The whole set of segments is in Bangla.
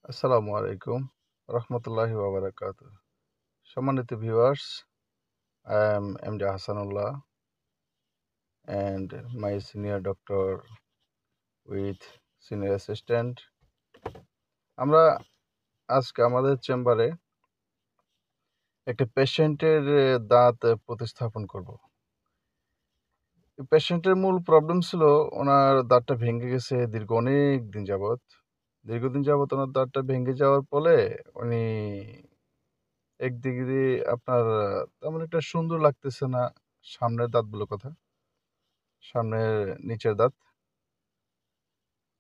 আসসালামু আলাইকুম রহমতুল্লাহি ওয়াবারাকাতু। সম্মানিত viewers, I am MD Hasanullah and my senior doctor with senior assistant. আমরা আজকে আমাদের চেম্বারে একটা পেশেন্টের দাঁত প্রতিস্থাপন করব। পেশেন্টের মূল প্রবলেম ছিল ওনার দাঁতটা ভেঙে গেছে দীর্ঘদিন যাবত ওনার দাঁতটা ভেঙে যাওয়ার ফলে উনি একদিকে দিয়ে আপনার তেমন একটা সুন্দর লাগতেছে না। সামনের দাঁতগুলোর কথা, সামনের নিচের দাঁত।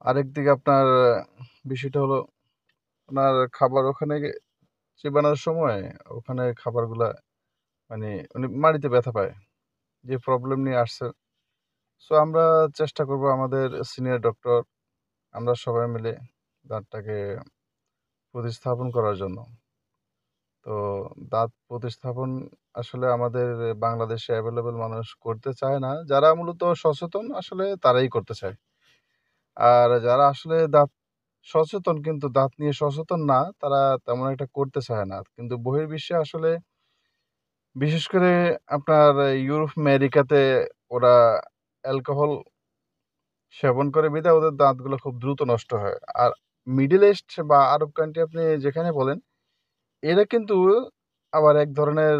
আরেকদিকে আপনার বিষয়টা হলো ওনার খাবার ওখানে চিবানোর সময় ওখানে খাবারগুলা মানে উনি মাড়িতে ব্যথা পায়, যে প্রবলেম নিয়ে আসছে। সো আমরা চেষ্টা করব, আমাদের সিনিয়র ডক্টর আমরা সবাই মিলে দাঁতটাকে প্রতিস্থাপন করার জন্য। তো দাঁত প্রতিস্থাপন আসলে আমাদের বাংলাদেশে অ্যাভেলেবল মানুষ করতে চায় না। যারা মূলত সচেতন আসলে তারাই করতে চায়। আর যারা আসলে সচেতন কিন্তু দাঁত নিয়ে সচেতন না, তারা তেমন একটা করতে চায় না। কিন্তু বহির্বিশ্বে আসলে বিশেষ করে আপনার ইউরোপ, আমেরিকাতে ওরা অ্যালকোহল সেবন করে বিধায় ওদের দাঁতগুলো খুব দ্রুত নষ্ট হয়। আর মিডল ইস্ট বা আরব কান্ট্রি আপনি যেখানে বলেন, এরা কিন্তু আবার এক ধরনের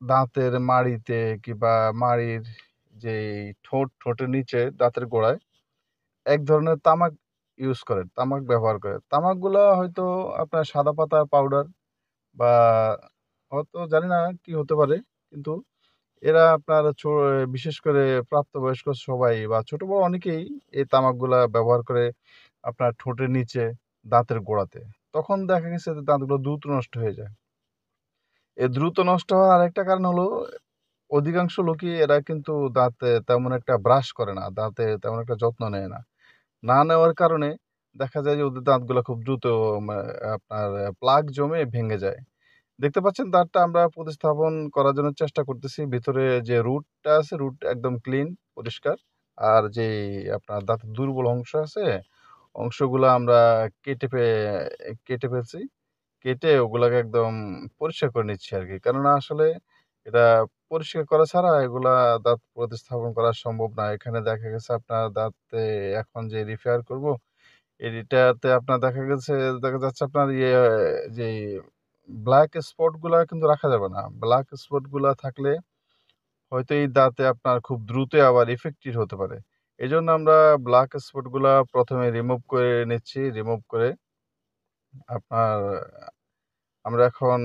দাঁতের মাড়িতে কিংবা মাড়ির যেই ঠোঁটের নিচে দাঁতের গোড়ায় এক ধরনের তামাক ব্যবহার করে। তামাকগুলা হয়তো আপনার সাদা পাতা পাউডার বা হয়তো জানি না কি হতে পারে। কিন্তু এরা আপনার বিশেষ করে প্রাপ্তবয়স্ক সবাই বা ছোট বড় অনেকেই এই তামাকগুলা ব্যবহার করে আপনার ঠোঁটের নিচে, দাঁতের গোড়াতে। তখন দেখা গেছে যে দাঁতগুলো দ্রুত নষ্ট হয়ে যায়। এই দ্রুত নষ্ট হওয়ার আরেকটা কারণ হলো অধিকাংশ লোকই এরা কিন্তু দাঁতে তেমন একটা ব্রাশ করে না, দাঁতে তেমন একটা যত্ন নেয় না। না নেওয়ার কারণে দেখা যায় যে ওদের দাঁতগুলা খুব দ্রুত মা আপনার প্লাক জমে ভেঙে যায়। দেখতে পাচ্ছেন দাঁতটা আমরা প্রতিস্থাপন করার জন্য চেষ্টা করতেছি। ভিতরে যে রুটটা আছে, রুট একদম ক্লিন, পরিষ্কার। আর যেই আপনার দাঁতের দুর্বল অংশ আছে, অংশগুলা আমরা কেটে ফে কেটে ফেলছি। কেটে ওগুলাকে একদম পরিষ্কার করে নিচ্ছি আরকি। কেননা আসলে এটা পরিষ্কার করা ছাড়া এগুলা দাঁত প্রতিস্থাপন করা সম্ভব না। এখানে দেখা গেছে আপনার দাঁতে এখন যে রিপেয়ার করব, এটাতে আপনার দেখা যাচ্ছে আপনার যেই ব্লাক স্পট গুলা কিন্তু রাখা যাবে না। ব্লাক স্পট গুলা থাকলে হয়তো এই দাঁতে আপনার খুব দ্রুতই আবার ইফেক্টেড হতে পারে। এজন্য আমরা ব্লাক স্পট গুলা ১ম এ রিমুভ করে নিচ্ছি। রিমুভ করে আপনার আমরা এখন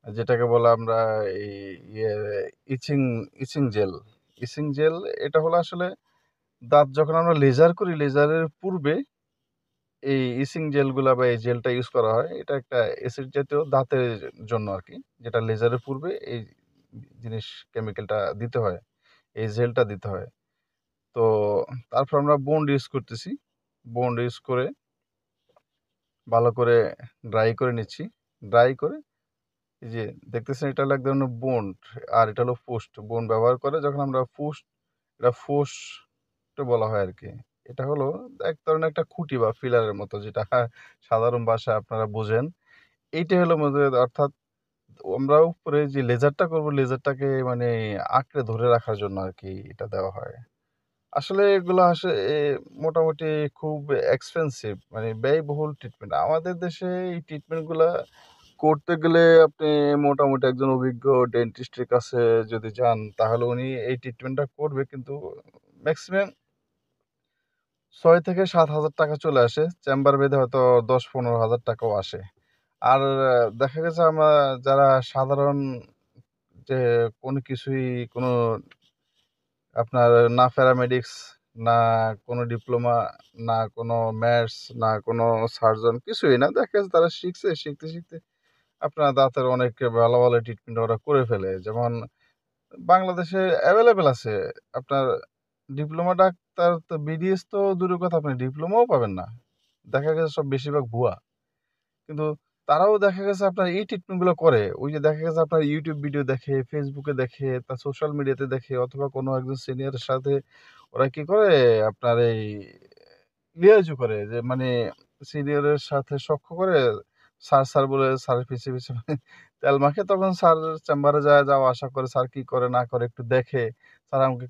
যেটাকে বলে আমরা এই ইয়ে ইচিং ইচিং জেল ইচিং জেল এটা হলো আসলে দাঁত যখন আমরা লেজার করি, লেজারের পূর্বে এই ইচিং জেলগুলা বা এই জেলটা ইউজ করা হয়। এটা একটা অ্যাসিড জাতীয় দাঁতের জন্য আরকি। যেটা লেজারের পূর্বে এই জিনিস কেমিক্যালটা দিতে হয়। এই জেলটা দিতে হয়। তো তারপর আমরা বন্ড ইউজ করতেছি। বন্ড ইউজ করে ভালো করে ড্রাই করে নিচ্ছি। ড্রাই করে এই যে দেখতেছেন, এটা হলো এক ধরনের বন্ড, আর এটা হলো পোস্ট। বন্ড ব্যবহার করে যখন আমরা এটা ফোস্ট বলা হয় আরকি। এটা হলো এক ধরনের একটা খুঁটি বা ফিলারের মতো, যেটা সাধারণ ভাষায় আপনারা বোঝেন। এইটাই হলো অর্থাৎ আমরা উপরে যে লেজারটা করব, লেজারটাকে মানে আঁকড়ে ধরে রাখার জন্য আরকি এটা দেওয়া হয়। আসলে এগুলো মোটামুটি খুব এক্সপেনসিভ, মানে ব্যয়বহুল ট্রিটমেন্ট। আমাদের দেশে এই ট্রিটমেন্টগুলা করতে গেলে আপনি মোটামুটি একজন অভিজ্ঞ ডেন্টিস্টের কাছে যদি যান, তাহলে উনি এই ট্রিটমেন্টটা করবে। কিন্তু মেক্সিমাম ৬ থেকে ৭,০০০ টাকা চলে আসে। চেম্বার বেঁধে হয়তো ১০-১৫,০০০ টাকাও আসে। আর দেখা গেছে আমরা যারা সাধারণ, যে কোনো কিছুই কোনো আপনার না প্যারামেডিক্স, না কোনো ডিপ্লোমা, না কোনো ম্যাথস, না কোনো সার্জন, কিছুই না। দেখা যাচ্ছে তারা শিখতে আপনার দাঁতের অনেক ভালো ট্রিটমেন্ট ওরা করে ফেলে। যেমন বাংলাদেশে এভেইলেবল আছে। আপনার ডিপ্লোমা ডাক্তার তো বিডিএস তো দূরের কথা, আপনি ডিপ্লোমাও পাবেন না। দেখা গেছে সব বেশিরভাগ ভুয়া। কিন্তু তারাও দেখা গেছে আপনার এই ট্রিটমেন্ট গুলো করে। ওই যে দেখা গেছে আপনার YouTube ভিডিও দেখে, Facebook এ দেখে, তার সোশ্যাল মিডিয়াতে দেখে, অথবা কোনো একজন সিনিয়রের সাথে ওরা কি করে আপনার এই লিয়াজু করে যে মানে সিনিয়রের সাথে সখ্য করে স্যার বলে স্যারের পিছে তেল মাখে। তখন স্যার চেম্বারে যাওয়া আসা করে। স্যার কি করে না করে একটু দেখে। স্যার আমাকে